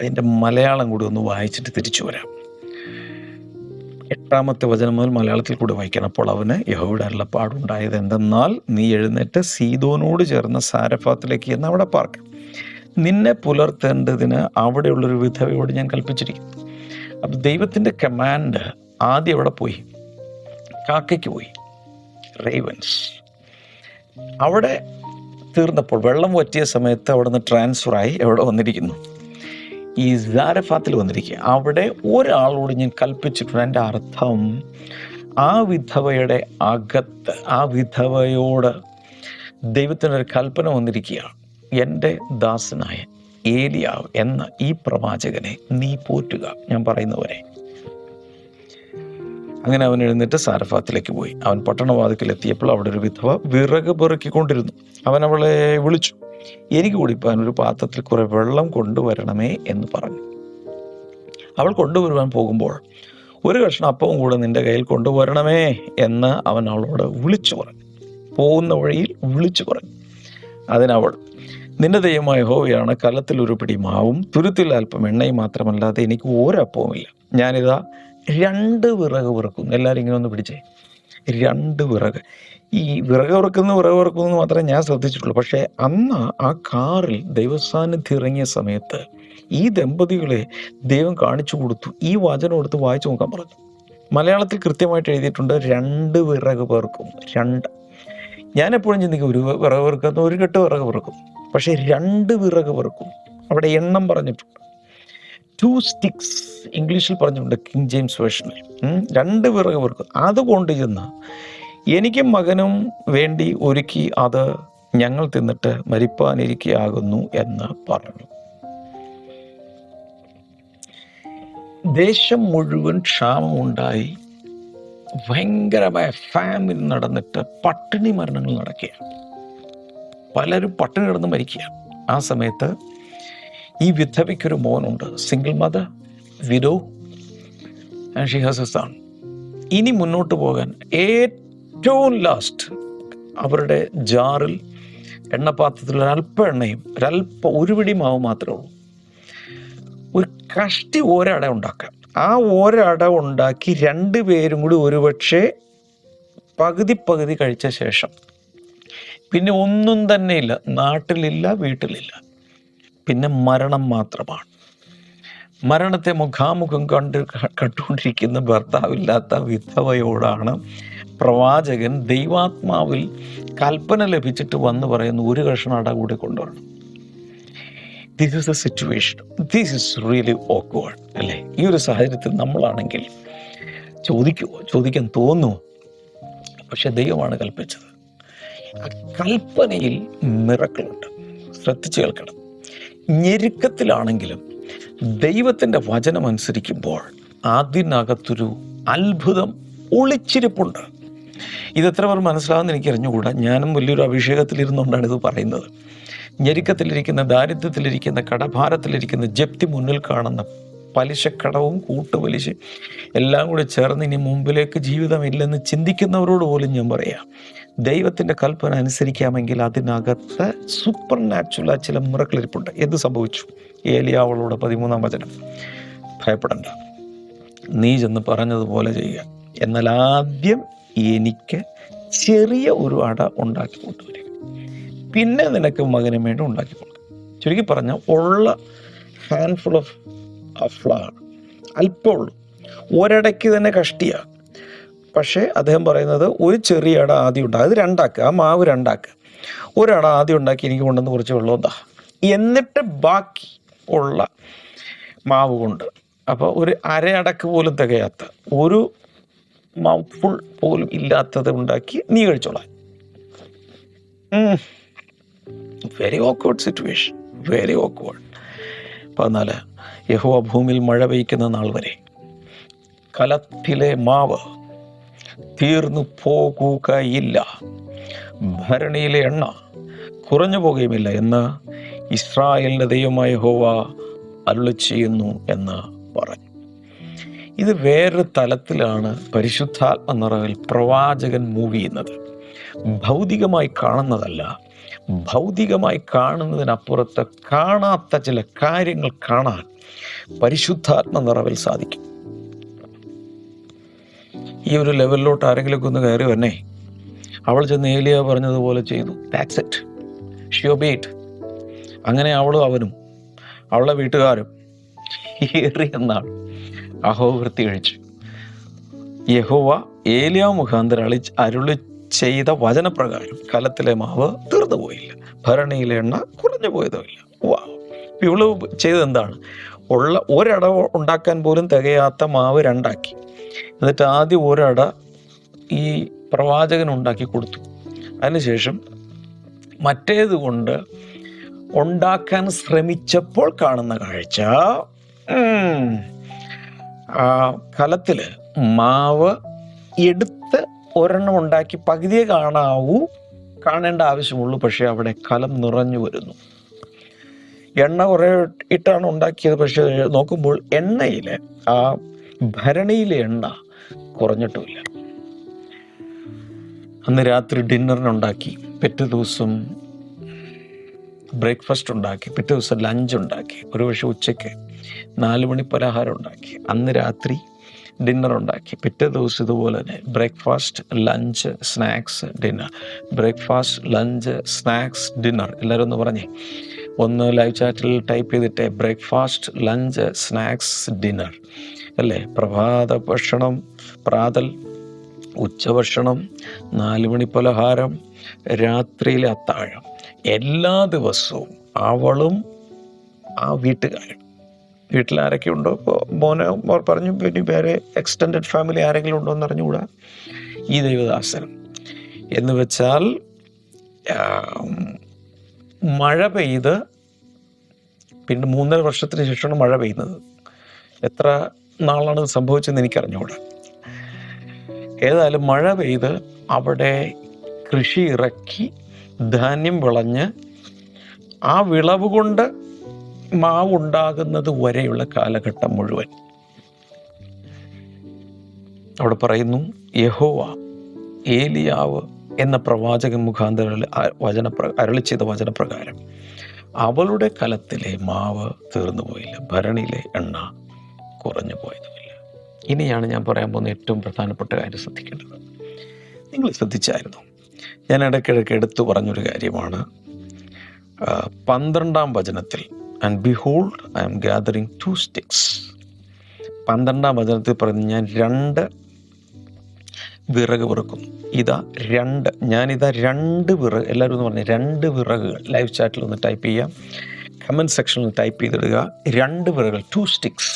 എൻ്റെ മലയാളം കൂടി ഒന്ന് വായിച്ചിട്ട് തിരിച്ചു വരാം. 8-ാമത്തെ വചനം മുതൽ മലയാളത്തിൽ കൂടി വായിക്കണം. അപ്പോൾ അവന് യഹോവയുടെ അരുളപ്പാടുണ്ടായത് എന്തെന്നാൽ, നീ എഴുന്നേറ്റ് സീദോനോട് ചേർന്ന സാരഫാത്തിലേക്ക് എന്ന് അവിടെ പാർക്കും. നിന്നെ പുലർത്തേണ്ടതിന് അവിടെയുള്ളൊരു വിധവയോട് ഞാൻ കൽപ്പിച്ചിരിക്കുന്നു. അപ്പം ദൈവത്തിൻ്റെ കമാൻഡ് ആദ്യം എവിടെ പോയി? കാക്കയ്ക്ക് പോയി, റേവൻസ്. അവിടെ തീർന്നപ്പോൾ വെള്ളം വറ്റിയ സമയത്ത് അവിടെ നിന്ന് ട്രാൻസ്ഫറായി എവിടെ വന്നിരിക്കുന്നു? ഈ സാരഫാത്തിൽ വന്നിരിക്കുക. അവിടെ ഒരാളോട് ഞാൻ കൽപ്പിച്ചിട്ടുണ്ട്. എൻ്റെ അർത്ഥം ആ വിധവയുടെ അകത്ത്, ആ വിധവയോട് ദൈവത്തിനൊരു കൽപ്പന വന്നിരിക്കുകയാണ്. എൻ്റെ ദാസനായ ഏലിയാവ് എന്ന ഈ പ്രവാചകനെ നീ പോറ്റുക, ഞാൻ പറയുന്നവരെ. അങ്ങനെ അവൻ എഴുന്നേറ്റ് സാരഫാത്തിലേക്ക് പോയി. അവൻ പട്ടണവാതിക്കലെത്തിയപ്പോൾ അവിടെ ഒരു വിധവ വിറക് പെറുക്കിക്കൊണ്ടിരുന്നു. അവൻ അവളെ വിളിച്ചു, എനിക്ക് കുടിപ്പാൻ ഒരു പാത്രത്തിൽ കുറെ വെള്ളം കൊണ്ടുവരണമേ എന്ന് പറഞ്ഞു. അവൾ കൊണ്ടുവരുവാൻ പോകുമ്പോൾ, ഒരു കഷ്ണം അപ്പവും കൂടെ നിന്റെ കയ്യിൽ കൊണ്ടുവരണമേ എന്ന് അവൻ അവളോട് വിളിച്ചു പറഞ്ഞു. പോകുന്ന വഴിയിൽ വിളിച്ചു പറഞ്ഞു. അതിനവൾ, നിന്റെ ദൈവമായ യഹോവയാണ്, കലത്തിൽ ഒരു പിടി മാവും തുരുത്തിൽ അല്പം എണ്ണയും മാത്രമല്ലാതെ എനിക്ക് ഒരപ്പവുമില്ല. ഞാനിതാ 2 വിറക് പെറുക്കുന്നു. എല്ലാവരും ഇങ്ങനെ ഒന്ന് പിടിച്ചേ, 2 വിറക്. ഈ വിറക് പെറുക്കുന്നു മാത്രമേ ഞാൻ ശ്രദ്ധിച്ചിട്ടുള്ളൂ. പക്ഷേ അന്ന് ആ കാറിൽ ദൈവസാന്നിധ്യം ഇറങ്ങിയ സമയത്ത് ഈ ദമ്പതികളെ ദൈവം കാണിച്ചു കൊടുത്തു. ഈ വചനം എടുത്ത് വായിച്ചു നോക്കാൻ പറഞ്ഞു. മലയാളത്തിൽ കൃത്യമായിട്ട് എഴുതിയിട്ടുണ്ട് 2 വിറക് പെറുക്കും. 2. ഞാനെപ്പോഴും ചിന്തിക്കും, ഒരു വിറക് പെറുക്കുന്ന ഒരു കെട്ട് വിറക് പെറുക്കും. പക്ഷേ 2 വിറക് പെറുക്കും. അവിടെ എണ്ണം പറഞ്ഞിട്ടുണ്ട്. 2 sticks ഇംഗ്ലീഷിൽ പറഞ്ഞിട്ടുണ്ട്, കിങ് ജെയിംസ് വേർഷനിൽ. 2 വിറക് പെറുക്കും. അതുകൊണ്ട് ചെന്ന് എനിക്കും മകനും വേണ്ടി ഒരുക്കി, അത് ഞങ്ങൾ തിന്നിട്ട് മരിപ്പാനിരിക്കുകയാകുന്നു എന്ന് പറഞ്ഞു. ദേശം മുഴുവൻ ക്ഷാമമുണ്ടായി, ഭയങ്കരമായ ഫാമിൻ നടന്നിട്ട് പട്ടിണി മരണങ്ങൾ നടക്കുകയാണ്. പലരും പട്ടിണി കിടന്ന് മരിക്കുകയാണ്. ആ സമയത്ത് ഈ വിധവയ്ക്കൊരു മോനുണ്ട്, single mother, widow, and she has a son. ഇനി മുന്നോട്ട് പോകാൻ ഏറ്റവും ലാസ്റ്റ് അവരുടെ ജാറിൽ എണ്ണപാത്രത്തിൽ ഒരല്പ എണ്ണയും ഒരു പിടി മാവ് മാത്രമേ ഉള്ളൂ. ഒരു കഷ്ടി ഒരട ഉണ്ടാക്കാം. ആ ഒരട ഉണ്ടാക്കി 2 പേരും കൂടി ഒരുപക്ഷെ പകുതി കഴിച്ച ശേഷം പിന്നെ ഒന്നും തന്നെ ഇല്ല, നാട്ടിലില്ല, വീട്ടിലില്ല, പിന്നെ മരണം മാത്രമാണ്. മരണത്തെ മുഖാമുഖം കണ്ടുകൊണ്ടിരിക്കുന്ന ഭർത്താവില്ലാത്ത വിധവയോടാണ് പ്രവാചകൻ ദൈവാത്മാവിൽ കൽപ്പന ലഭിച്ചിട്ട് വന്ന് പറയുന്നു, ഒരു കഷ്ണം അട കൂടി കൊണ്ടുവരണം. This is A situation, this is really awkward അല്ലേ? ഈ ഒരു സാഹചര്യത്തിൽ നമ്മളാണെങ്കിൽ ചോദിക്കാൻ തോന്നുമോ? പക്ഷെ ദൈവമാണ് കൽപ്പിച്ചത്. ആ കൽപ്പനയിൽ മിറക്കിളുണ്ട്. ശ്രദ്ധിച്ച് കേൾക്കണം. ഞെരുക്കത്തിലാണെങ്കിലും ദൈവത്തിൻ്റെ വചനം അനുസരിക്കുമ്പോൾ അതിനകത്തൊരു അത്ഭുതം ഒളിച്ചിരിപ്പുണ്ട്. ഇതെത്ര പേർ മനസ്സിലാവുമെന്ന് എനിക്ക് അറിഞ്ഞുകൂടാ. ഞാനും വലിയൊരു അഭിഷേകത്തിലിരുന്നുകൊണ്ടാണ് ഇത് പറയുന്നത്. ഞെരുക്കത്തിലിരിക്കുന്ന, ദാരിദ്ര്യത്തിലിരിക്കുന്ന, കടഭാരത്തിലിരിക്കുന്ന, ജപ്തി മുന്നിൽ കാണുന്ന പലിശക്കടവും കൂട്ടുപലിശ എല്ലാം കൂടി ചേർന്ന് ഇനി മുമ്പിലേക്ക് ജീവിതമില്ലെന്ന് ചിന്തിക്കുന്നവരോട് പോലും ഞാൻ പറയാം, ദൈവത്തിൻ്റെ കൽപ്പന അനുസരിക്കാമെങ്കിൽ അതിനകത്ത് സൂപ്പർ നാച്ചുറൽ ചില മിറക്കിളിരിപ്പുണ്ട്. എന്ത് സംഭവിച്ചു? ഏലിയാവളോട് 13-ാം വചനം, ഭയപ്പെടണ്ട, നീ ചെന്ന് പറഞ്ഞതുപോലെ ചെയ്യുക, എന്നാൽ ആദ്യം എനിക്ക് ചെറിയ ഒരു അട ഉണ്ടാക്കി കൊണ്ടുവരിക, പിന്നെ നിനക്ക് മകനും വേണ്ടി ഉണ്ടാക്കി കൊടുക്കുക. ചുരുക്കി പറഞ്ഞാൽ ഉള്ള ഹാൻഡ്ഫുൾ ഓഫ് ഫ്ലവർ അല്പമുള്ളൂ, ഒരടയ്ക്ക് തന്നെ കഷ്ടിയാണ്. പക്ഷേ അദ്ദേഹം പറയുന്നത് ഒരു ചെറിയ അട ആദ്യം ഉണ്ടാക്കുക, അത് രണ്ടാക്കുക, ആ മാവ് രണ്ടാക്കുക, ഒരട ആദ്യം ഉണ്ടാക്കി എനിക്ക് കൊണ്ടുവന്ന് കുറച്ച് വെള്ളം എന്താ, എന്നിട്ട് ബാക്കി ഉള്ള മാവ് കൊണ്ട്, അപ്പോൾ ഒരു അരയടക്ക് പോലും തികയാത്ത, ഒരു മൗത്ത് ഫുൾ പോലും ഇല്ലാത്തത് ഉണ്ടാക്കി നീ കഴിച്ചോളാം. Very awkward situation, very awkward. 14, യഹോവ ഭൂമിയിൽ മഴ പെയ്ക്കുന്ന നാൾ വരെ കലത്തിലെ മാവ് തീർന്നു പോകുകയില്ല, ഭരണിയിലെ എണ്ണ കുറഞ്ഞു പോകുകയുമില്ല എന്ന് ഇസ്രായേലിൻ്റെ ദൈവമായ യഹോവ അരുളിച്ചെയ്യുന്നു എന്ന് പറഞ്ഞു. ഇത് വേറൊരു തലത്തിലാണ് പരിശുദ്ധാത്മ നിറവിൽ പ്രവാചകൻ മൂവ് ചെയ്യുന്നത്. ഭൗതികമായി കാണുന്നതല്ല, ഭൗതികമായി കാണുന്നതിനപ്പുറത്ത് കാണാത്ത ചില കാര്യങ്ങൾ കാണാൻ പരിശുദ്ധാത്മ നിറവിൽ സാധിക്കും. ഈ ഒരു ലെവലിലോട്ട് ആരെങ്കിലുമൊക്കെ ഒന്ന് കയറി വന്നേ, അവൾ ചെന്ന് ഏലിയ പറഞ്ഞതുപോലെ ചെയ്തു. That's it, she obeyed. അങ്ങനെ അവളും അവനും അവളുടെ വീട്ടുകാരും ഏറിയെന്നാൾ അഹോവൃത്തി കഴിച്ചു. യഹോവ ഏലിയ മുഖാന്തരം അരുളി ചെയ്ത വചനപ്രകാരം കലത്തിലെ മാവ് തീർന്നു പോയില്ല, ഭരണിയിലെ എണ്ണ കുറഞ്ഞു പോയതുമില്ല. വാ, ഇവള് ചെയ്തത് എന്താണ്? ഉള്ള ഒരട ഉണ്ടാക്കാൻ പോലും തികയാത്ത മാവ് രണ്ടാക്കി, എന്നിട്ട് ആദ്യം ഒരട ഈ പ്രവാചകൻ ഉണ്ടാക്കി കൊടുത്തു. അതിനുശേഷം മറ്റേത് കൊണ്ട് ഉണ്ടാക്കാൻ ശ്രമിച്ചപ്പോൾ കാണുന്ന കാഴ്ച, കലത്തിൽ മാവ് എടുത്ത് ഒരെണ്ണം ഉണ്ടാക്കി പകുതിയെ കാണേണ്ട ആവശ്യമുള്ളൂ, പക്ഷെ അവിടെ കലം നിറഞ്ഞു വരുന്നു. എണ്ണ കുറേ ഇട്ടാണ് ഉണ്ടാക്കിയത്, പക്ഷെ നോക്കുമ്പോൾ എണ്ണയിൽ ആ ഭരണിയിലെ എണ്ണ കുറഞ്ഞിട്ടുമില്ല. അന്ന് രാത്രി ഡിന്നറിനുണ്ടാക്കി, പിറ്റേ ദിവസം ബ്രേക്ക്ഫാസ്റ്റ് ഉണ്ടാക്കി, പിറ്റേ ദിവസം ലഞ്ച് ഉണ്ടാക്കി, ഒരു പക്ഷേ ഉച്ചയ്ക്ക് 4 മണി പലഹാരം ഉണ്ടാക്കി, അന്ന് രാത്രി ഡിന്നർ ഉണ്ടാക്കി, പിറ്റേ ദിവസം ഇതുപോലെ തന്നെ breakfast, lunch, snacks, dinner, breakfast, lunch, snacks, dinner. എല്ലാവരും ഒന്ന് പറഞ്ഞേ, ഒന്ന് ലൈവ് ചാറ്റിൽ ടൈപ്പ് ചെയ്തിട്ടേ, ബ്രേക്ക്ഫാസ്റ്റ്, ലഞ്ച്, സ്നാക്സ്, ഡിന്നർ അല്ലേ? പ്രഭാത ഭക്ഷണം, പ്രാതൽ, ഉച്ചഭക്ഷണം, 4 മണി പലഹാരം, രാത്രിയിലെ അത്താഴം. എല്ലാ ദിവസവും അവളും ആ വീട്ടുകാരും, വീട്ടിൽ ആരൊക്കെ ഉണ്ടോ, ഇപ്പോൾ മോനെ പറഞ്ഞു, പിന്നെ വേറെ എക്സ്റ്റെൻഡഡ് ഫാമിലി ആരെങ്കിലും ഉണ്ടോ എന്ന് അറിഞ്ഞുകൂടാ, ഈ ദൈവദാസനം എന്ന് വെച്ചാൽ മഴ പെയ്ത് പിന്നെ 3.5 വർഷത്തിന് ശേഷമാണ് മഴ പെയ്യുന്നത്. എത്ര നാളാണ് ഇത് സംഭവിച്ചതെന്ന് എനിക്കറിഞ്ഞുകൂടാ. ഏതായാലും മഴ പെയ്ത് അവിടെ കൃഷി ഇറക്കി ധാന്യം വിളഞ്ഞ് ആ വിളവ് കൊണ്ട് മാവുണ്ടാകുന്നത് വരെയുള്ള കാലഘട്ടം മുഴുവൻ അവിടെ പറയുന്നു, യഹോവ ഏലിയാവ് എന്ന പ്രവാചകൻ മുഖാന്തരം അരുളി ചെയ്ത വചനപ്രകാരം അവളുടെ കലത്തിലെ മാവ് തീർന്നു പോയില്ല, ഭരണിയിലെ എണ്ണ കുറഞ്ഞു പോയതുമില്ല. ഇനിയാണ് ഞാൻ പറയാൻ പോകുന്ന ഏറ്റവും പ്രധാനപ്പെട്ട കാര്യം ശ്രദ്ധിക്കേണ്ടത്. നിങ്ങൾ ശ്രദ്ധിച്ചായിരുന്നു, ഞാൻ ഇടയ്ക്കിടയ്ക്ക് എടുത്തു പറഞ്ഞൊരു കാര്യമാണ്. 12-ാം വചനത്തിൽ, and behold I am gathering 2 sticks. 12-ാം വചനത്തിൽ പറയുന്നത്, ഞാൻ 2 വിറക് പെറുക്കുന്നു. ഞാനിതാ 2 വിറക്, എല്ലാവരും ഒന്ന് പറഞ്ഞേ, 2 വിറകുകൾ. ലൈവ് ചാറ്റിൽ ഒന്ന് ടൈപ്പ് ചെയ്യാം, കമൻറ്റ് സെക്ഷനിൽ ടൈപ്പ് ചെയ്തിടുക. 2 വിറകുകൾ, 2 sticks,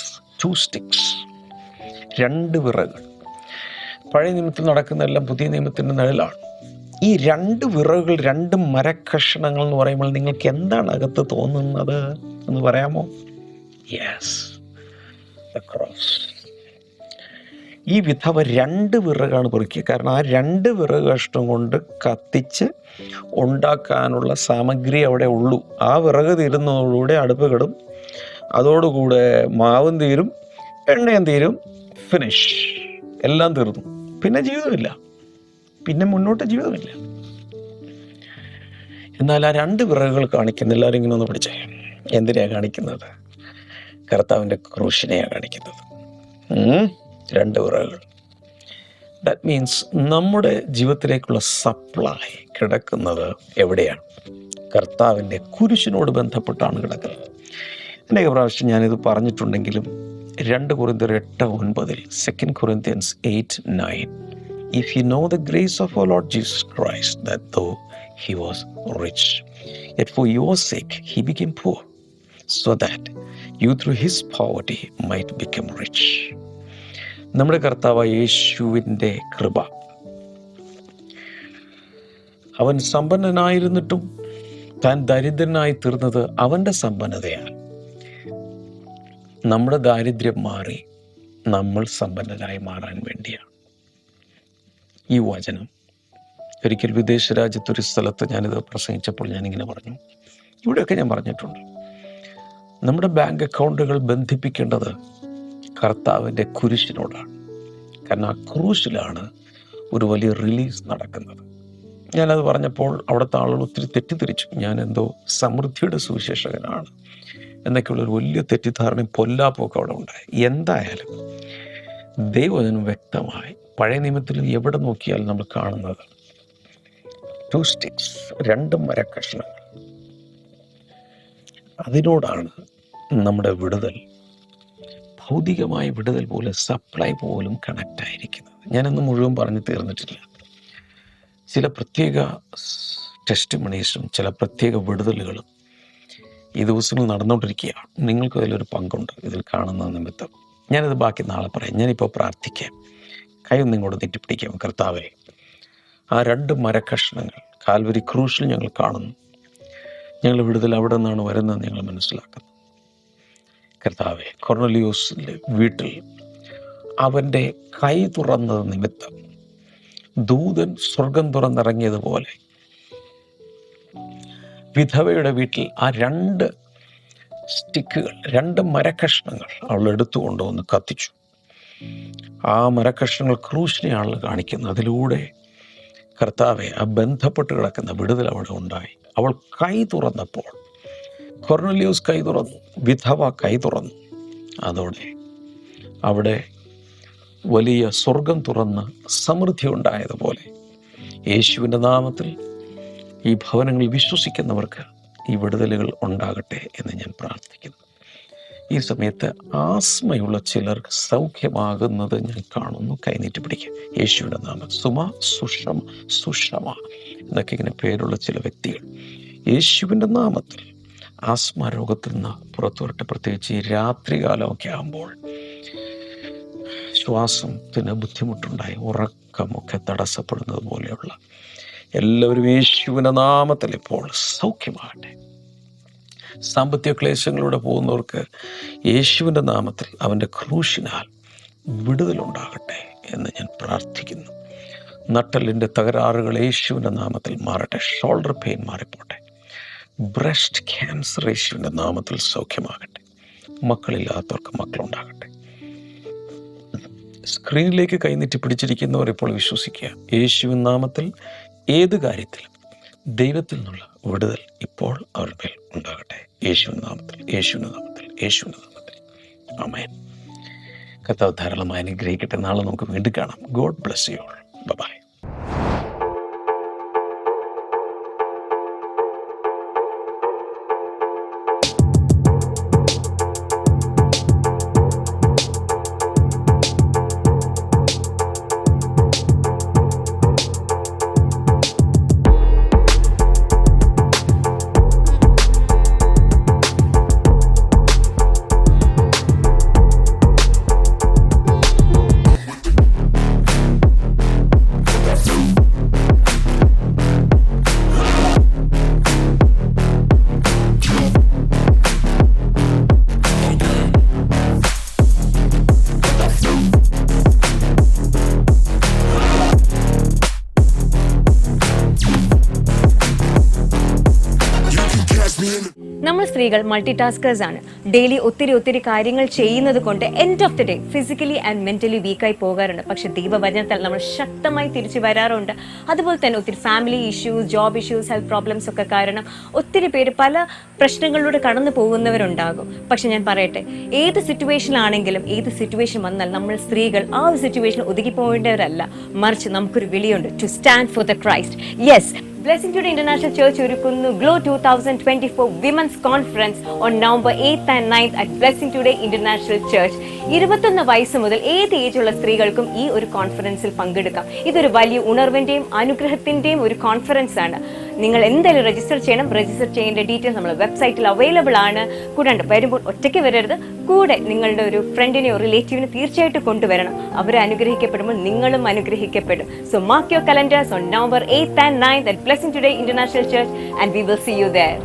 2 വിറകുകൾ. പഴയ നിയമത്തിൽ നടക്കുന്നതെല്ലാം പുതിയ നിയമത്തിൻ്റെ നിഴലാണ്. ഈ 2 വിറകുകൾ, 2 മരക്കഷണങ്ങൾ എന്ന് പറയുമ്പോൾ നിങ്ങൾക്ക് എന്താണ് അകത്ത് തോന്നുന്നത് എന്ന് പറയാമോ? Yes, the cross. ഈ വിധവ 2 വിറകാണ് പെറുക്കിയത്. കാരണം ആ 2 വിറക് കഷ്ണം കൊണ്ട് കത്തിച്ച് ഉണ്ടാക്കാനുള്ള സാമഗ്രി അവിടെ ഉള്ളൂ. ആ വിറക് തീരുന്നതോടുകൂടെ അടുപ്പ് കെടും, അതോടുകൂടെ മാവും തീരും, എണ്ണയും തീരും, ഫിനിഷ്, എല്ലാം തീർന്നു. പിന്നെ ജീവിതമില്ല, പിന്നെ മുന്നോട്ട് ജീവിതമില്ല. എന്നാൽ ആ 2 വിറകുകൾ കാണിക്കുന്ന, എല്ലാവരും ഇങ്ങനെ ഒന്ന് പിടിച്ചേ, എന്തിനാ കാണിക്കുന്നത്? കർത്താവിൻ്റെ ക്രൂശിനെയാണ് കാണിക്കുന്നത്. 2 വിറകുകൾ. ദാറ്റ് മീൻസ് നമ്മുടെ ജീവിതത്തിലേക്കുള്ള സപ്ലൈ കിടക്കുന്നത് എവിടെയാണ്? കർത്താവിൻ്റെ കുരിശിനോട് ബന്ധപ്പെട്ടാണ് കിടക്കുന്നത്. അനേക പ്രാവശ്യം ഞാനിത് പറഞ്ഞിട്ടുണ്ടെങ്കിലും 2 കൊരിന്ത്യർ 8:9, 2 Corinthians 8:9, if you know the grace of our Lord Jesus Christ, that though he was rich, yet for your sake he became poor, so that you through his poverty might become rich. നമ്മുടെ കർത്താവായ യേശുവിൻ്റെ കൃപ, അവൻ സമ്പന്നനായിരുന്നിട്ടും താൻ ദരിദ്രനായി തീർന്നത് അവൻ്റെ സമ്പന്നതയാണ്. നമ്മുടെ ദാരിദ്ര്യം മാറി നമ്മൾ സമ്പന്നരായി മാറാൻ വേണ്ടിയാണ്. ഈ വചനം ഒരിക്കൽ വിദേശ രാജ്യത്തൊരു സ്ഥലത്ത് ഞാനിത് പ്രസംഗിച്ചപ്പോൾ ഞാനിങ്ങനെ പറഞ്ഞു, ഇവിടെയൊക്കെ ഞാൻ പറഞ്ഞിട്ടുണ്ട്, നമ്മുടെ ബാങ്ക് അക്കൗണ്ടുകൾ ബന്ധിപ്പിക്കേണ്ടത് കർത്താവിൻ്റെ കുരിശിനോടാണ്. കാരണം ആ ക്രൂശിലാണ് ഒരു വലിയ റിലീസ് നടക്കുന്നത്. ഞാനത് പറഞ്ഞപ്പോൾ അവിടുത്തെ ആളുകൾ ഒത്തിരി തെറ്റിദ്ധരിച്ചു, ഞാൻ എന്തോ സമൃദ്ധിയുടെ സുവിശേഷകനാണ് എന്നൊക്കെയുള്ളൊരു വലിയ തെറ്റിദ്ധാരണയും പൊല്ലാപ്പൊക്കെ അവിടെ ഉണ്ടായി. എന്തായാലും ദൈവവചനം വ്യക്തമായി പഴയ നിയമത്തിൽ എവിടെ നോക്കിയാലും നമ്മൾ കാണുന്നത് 2 sticks, 2 മരക്കഷ്ണങ്ങൾ. അതിനോടാണ് നമ്മുടെ വിടുതൽ, ഭൗതികമായ വിടുതൽ പോലെ സപ്ലൈ പോലും കണക്റ്റ് ആയിരിക്കുന്നത്. ഞാനൊന്നും മുഴുവൻ പറഞ്ഞു തീർന്നിട്ടില്ല. ചില പ്രത്യേക ടെസ്റ്റിമണീസും ചില പ്രത്യേക വിടുതലുകളും ഈ ദിവസങ്ങൾ നടന്നുകൊണ്ടിരിക്കുകയാണ്. നിങ്ങൾക്ക് അതിലൊരു പങ്കുണ്ട് ഇതിൽ കാണുന്ന നിമിത്തം. ഞാനത് ബാക്കി നാളെ പറയാം. ഞാനിപ്പോൾ പ്രാർത്ഥിക്കാം. കൈ ഒന്നിങ്ങോട്ട് തെറ്റിപ്പിടിക്കാം. കർത്താവേ, ആ 2 മരക്കഷ്ണങ്ങൾ കാൽവരി ക്രൂശിൽ ഞങ്ങൾ കാണുന്നു. ഞങ്ങൾ വിടുതൽ അവിടെ നിന്നാണ് വരുന്നതെന്ന് ഞങ്ങൾ മനസ്സിലാക്കുന്നു. കർത്താവേ, കൊർന്നലിയോസിൻ്റെ വീട്ടിൽ അവൻ്റെ കൈ തുറന്നത് നിമിത്തം ദൂതൻ സ്വർഗം തുറന്നിറങ്ങിയതുപോലെ വിധവയുടെ വീട്ടിൽ ആ 2 സ്റ്റിക്കുകൾ, 2 മരക്കഷ്ണങ്ങൾ അവൾ എടുത്തു കൊണ്ടുവന്ന് കത്തിച്ചു. ആ മരക്കഷ്ണങ്ങൾ ക്രൂശിനെയാണല്ലോ കാണിക്കുന്നത്. അതിലൂടെ കർത്താവെ, ആ ബന്ധപ്പെട്ട് കിടക്കുന്ന വിടുതൽ അവിടെ ഉണ്ടായി. അവൾ കൈ തുറന്നപ്പോൾ കൊർന്നലിയോസ് കൈ തുറന്നു, വിധവ കൈ തുറന്നു. അതോടെ അവിടെ വലിയ സ്വർഗം തുറന്ന് സമൃദ്ധി ഉണ്ടായതുപോലെ യേശുവിൻ്റെ നാമത്തിൽ ഈ ഭവനങ്ങളിൽ വിശ്വസിക്കുന്നവർക്ക് ഈ വിടുതലുകൾ ഉണ്ടാകട്ടെ എന്ന് ഞാൻ പ്രാർത്ഥിക്കുന്നു. ഈ സമയത്ത് ആസ്മയുള്ള ചിലർക്ക് സൗഖ്യമാകുന്നത് ഞാൻ കാണുന്നു. കൈനീട്ടി പിടിക്കുക യേശുവിൻ്റെ നാമം. സുഷമ എന്നൊക്കെ ഇങ്ങനെ പേരുള്ള ചില വ്യക്തികൾ യേശുവിൻ്റെ നാമത്തിൽ ആസ്മ രോഗത്തിൽ നിന്ന് പുറത്തു വരട്ടെ. പ്രത്യേകിച്ച് ഈ രാത്രികാലമൊക്കെ ആകുമ്പോൾ ശ്വാസത്തിന് ബുദ്ധിമുട്ടുണ്ടായി ഉറക്കമൊക്കെ തടസ്സപ്പെടുന്നത് പോലെയുള്ള എല്ലാവരും യേശുവിൻ്റെ നാമത്തിൽ ഇപ്പോൾ സൗഖ്യമാകട്ടെ. സാമ്പത്തിക ക്ലേശങ്ങളിലൂടെ പോകുന്നവർക്ക് യേശുവിൻ്റെ നാമത്തിൽ അവൻ്റെ ക്രൂശിനാൽ വിടുതലുണ്ടാകട്ടെ എന്ന് ഞാൻ പ്രാർത്ഥിക്കുന്നു. നട്ടലിൻ്റെ തകരാറുകൾ യേശുവിൻ്റെ നാമത്തിൽ മാറട്ടെ. ഷോൾഡർ പെയിൻ മാറിപ്പോട്ടെ. ബ്രസ്റ്റ് ക്യാൻസർ യേശുവിൻ്റെ നാമത്തിൽ സൗഖ്യമാകട്ടെ. മക്കളില്ലാത്തവർക്ക് മക്കളുണ്ടാകട്ടെ. സ്ക്രീനിലേക്ക് കൈനീട്ടി പിടിച്ചിരിക്കുന്നവർ ഇപ്പോൾ വിശ്വസിക്കുക, യേശുവിൻ നാമത്തിൽ ഏത് കാര്യത്തിലും ദൈവത്തിൽ നിന്നുള്ള വിടുതൽ ഇപ്പോൾ അവരുടെ മേൽ ഉണ്ടാകട്ടെ. യേശുവിൻ്റെ നാമത്തിൽ, യേശുവിൻ്റെ നാമത്തിൽ, യേശുവിൻ്റെ നാമത്തിൽ. ആമേൻ. കർത്താവ് ധാരാളമായി അനുഗ്രഹിക്കട്ടെ. നാളെ നമുക്ക് വീണ്ടും കാണാം. God bless you all. Bye. നമ്മൾ സ്ത്രീകൾ മൾട്ടി ടാസ്കേഴ്സ് ആണ്. ഡെയിലി ഒത്തിരി കാര്യങ്ങൾ ചെയ്യുന്നത് കൊണ്ട് end of the day physically and mentally വീക്കായി പോകാറുണ്ട്. പക്ഷെ ദൈവവചനത്താൽ നമ്മൾ ശക്തമായി തിരിച്ചു വരാറുണ്ട്. അതുപോലെ തന്നെ ഒത്തിരി family issues, job issues, health problems ഒക്കെ കാരണം ഒത്തിരി പേര് പല പ്രശ്നങ്ങളിലൂടെ കടന്നു പോകുന്നവരുണ്ടാകും. പക്ഷെ ഞാൻ പറയട്ടെ, ഏത് സിറ്റുവേഷനിലാണെങ്കിലും ഏത് സിറ്റുവേഷൻ വന്നാൽ നമ്മൾ സ്ത്രീകൾ ആ ഒരു സിറ്റുവേഷൻ ഒതുങ്ങിപ്പോകേണ്ടവരല്ല, മറിച്ച് നമുക്കൊരു വിളിയുണ്ട്, to stand for the Christ. Yes, blessing today international church ഒരുക്കുന്നു glow 2024 women's conference on November 8th and 9th at blessing today international church. 21 വയസ്സ് മുതൽ ഏത് ഏജുള്ള സ്ത്രീകൾക്കും ഈ ഒരു കോൺഫറൻസിൽ പങ്കെടുക്കാം. ഇതൊരു വലിയ ഉണർവിന്റെയും അനുഗ്രഹത്തിന്റെയും ഒരു കോൺഫറൻസ് ആണ്. നിങ്ങൾ എന്തായാലും രജിസ്റ്റർ ചെയ്യണം. രജിസ്റ്റർ ചെയ്യേണ്ട ഡീറ്റെയിൽസ് നമ്മുടെ വെബ്സൈറ്റിൽ അവൈലബിൾ ആണ്. കൂടാണ്ട് വരുമ്പോൾ ഒറ്റയ്ക്ക് വരരുത്, കൂടെ നിങ്ങളുടെ ഒരു ഫ്രണ്ടിനെയോ റിലേറ്റീവിനെ തീർച്ചയായിട്ടും കൊണ്ടുവരണം. അവരെ അനുഗ്രഹിക്കപ്പെടുമ്പോൾ നിങ്ങളും അനുഗ്രഹിക്കപ്പെടും. So mark your calendars on November 8th and 9th at Blessing Today International Church and we will see you there.